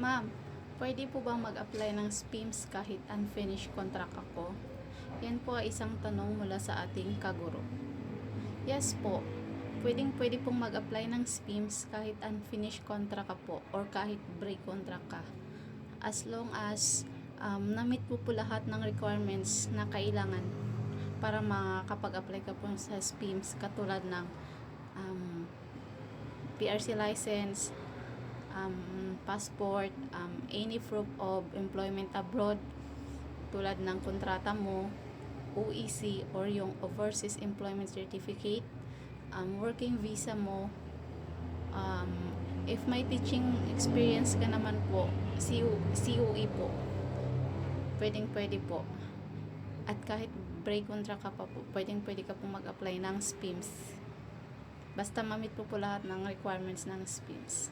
Ma'am, pwede po bang mag-apply ng SPIMS kahit unfinished contract ako? Yan po ay isang tanong mula sa ating kaguro. Yes po, pwede pong mag-apply ng SPIMS kahit unfinished contract ka po or kahit break contract ka. As long as na-meet po lahat ng requirements na kailangan para makapag-apply ka po sa SPIMS, katulad ng PRC license, passport, any proof of employment abroad tulad ng kontrata mo, OEC or yung Overseas Employment Certificate, working visa mo, if may teaching experience ka naman po, COE po, pwede po. At kahit break contract ka pa po, pwede ka po mag-apply ng SPIMS. Basta ma-meet po lahat ng requirements ng SPIMS.